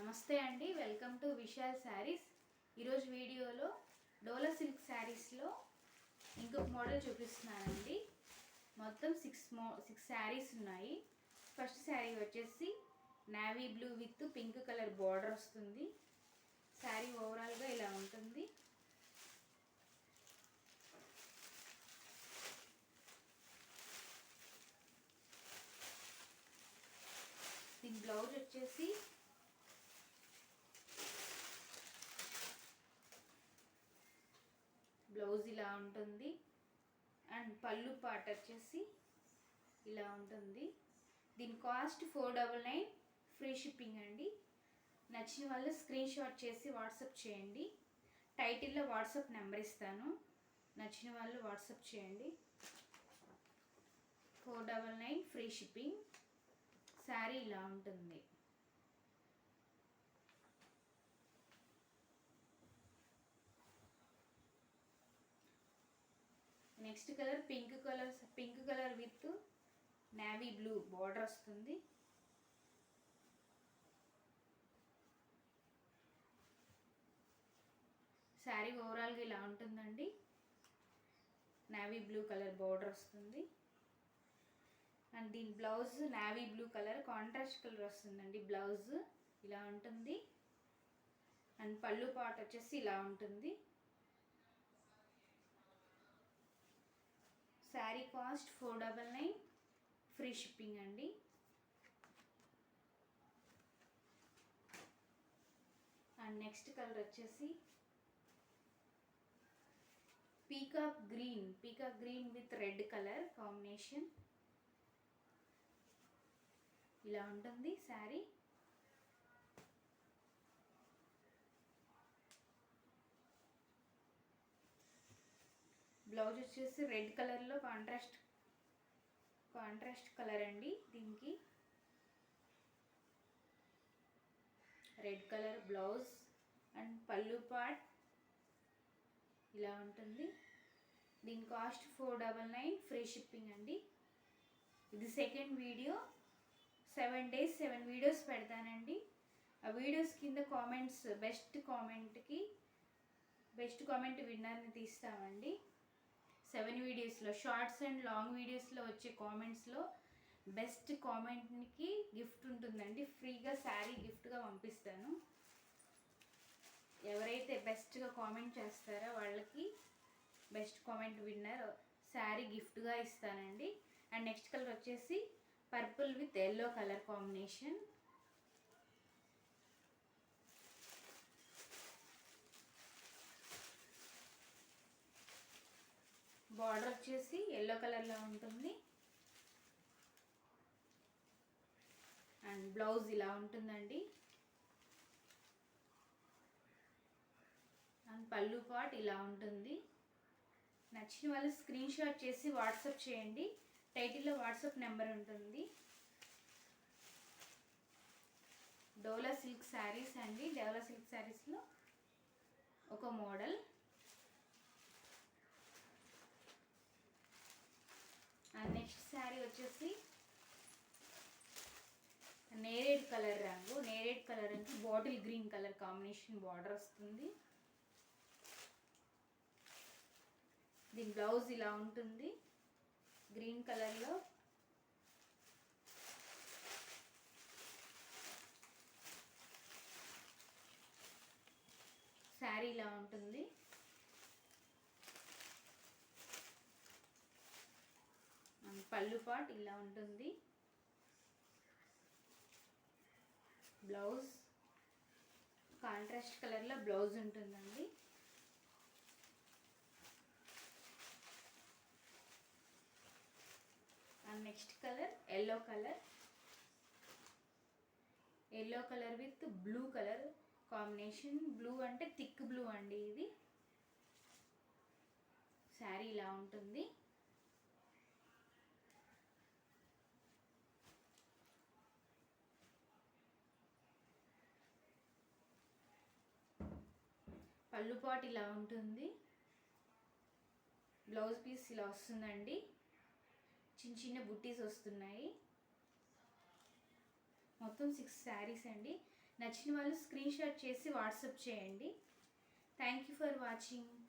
నమస్తే అండి, welcome to Vishal saris. ఈరోజు వీడియోలో డోలా సిల్క్ శారీస్లో ఇంకొక మోడల్ చూపిస్తున్నానండి. మొత్తం సిక్స్ శారీస్ ఉన్నాయి. ఫస్ట్ శారీ వచ్చేసి navy blue with pink colour border వస్తుంది. శారీ ఓవరాల్గా ఇలా ఉంటుంది. దీని బ్లౌజ్ వచ్చేసి బ్లౌజ్ ఇలా ఉంటుంది అండ్ పళ్ళు పార్ట్ వచ్చేసి ఇలా ఉంటుంది. దీని కాస్ట్ 499, ఫ్రీ షిప్పింగ్ అండి. నచ్చిన వాళ్ళు స్క్రీన్ షాట్ చేసి వాట్సాప్ చేయండి. టైటిల్లో వాట్సాప్ నెంబర్ ఇస్తాను, నచ్చిన వాళ్ళు వాట్సాప్ చేయండి. 499 ఫ్రీ షిప్పింగ్. శారీ ఇలా ఉంటుంది. Next colour pink colour with navy blue border వస్తుంది. శారీ ఓవరాల్గా ఇలా ఉంటుందండి. నేవీ బ్లూ కలర్ బార్డర్ వస్తుంది అండ్ దీని blouse navy blue colour contrast colour వస్తుందండి. బ్లౌజ్ ఇలా ఉంటుంది అండ్ పళ్ళు పార్ట్ వచ్చేసి ఇలా ఉంటుంది. శారీ కాస్ట్ 499, ఫ్రీ షిప్పింగ్ అండి. అండ్ నెక్స్ట్ కలర్ వచ్చేసి peacock green with red colour combination. ఇలా ఉంటుంది శారీ. బ్లౌజ్ వచ్చేసి రెడ్ కలర్లో కాంట్రాస్ట్ కలర్ అండి. దీనికి రెడ్ కలర్ బ్లౌజ్ అండ్ పళ్ళు పార్ట్ ఇలా ఉంటుంది. దీని కాస్ట్ 499, ఫ్రీ షిప్పింగ్ అండి. ఇది సెకండ్ వీడియో. 7 days 7 వీడియోస్ పెడతానండి. ఆ వీడియోస్ కింద కామెంట్స్ బెస్ట్ కామెంట్ విన్నర్ని తీస్తామండి. 7 వీడియోస్లో షార్ట్స్ అండ్ లాంగ్ వీడియోస్లో వచ్చే కామెంట్స్లో బెస్ట్ కామెంట్కి గిఫ్ట్ ఉంటుందండి. ఫ్రీగా శారీ గిఫ్ట్గా పంపిస్తాను. ఎవరైతే బెస్ట్గా కామెంట్ చేస్తారో వాళ్ళకి బెస్ట్ కామెంట్ విన్నర్ శారీ గిఫ్ట్గా ఇస్తానండి. అండ్ నెక్స్ట్ కలర్ వచ్చేసి purple with yellow colour combination. Border వచ్చేసి ఎల్లో కలర్లో ఉంటుంది అండ్ బ్లౌజ్ ఇలా ఉంటుందండి అండ్ పళ్ళు పార్ట్ ఇలా ఉంటుంది. నచ్చిన వాళ్ళు స్క్రీన్ షాట్ చేసి వాట్సాప్ చేయండి. టైటిల్లో వాట్సాప్ నెంబర్ ఉంటుంది. డోలా సిల్క్ శారీస్ అండి. డోలా సిల్క్ శారీస్లో ఒక మోడల్. అండ్ నెక్స్ట్ శారీ వచ్చేసి నేరేడ్ కలర్ రంగు bottle green colour combination border వస్తుంది. దీని బ్లౌజ్ ఇలా ఉంటుంది గ్రీన్ కలర్లో. శారీ ఇలా ఉంటుంది. పళ్ళు పార్ట్ ఇలా ఉంటుంది. బ్లౌజ్ కాంట్రాస్ట్ కలర్లో బ్లౌజ్ ఉంటుందండి. And next colour yellow colour with blue colour combination. Blue అంటే థిక్ బ్లూ అండి ఇది. శారీ ఇలా ఉంటుంది. పళ్ళు పాట్ ఇలా ఉంటుంది. బ్లౌజ్ పీస్ ఇలా వస్తుందండి. చిన్న బుట్టీస్ వస్తున్నాయి. మొత్తం 6 శారీస్ అండి. నచ్చిన వాళ్ళు స్క్రీన్ షాట్ చేసి వాట్సాప్ చేయండి. Thank you for watching.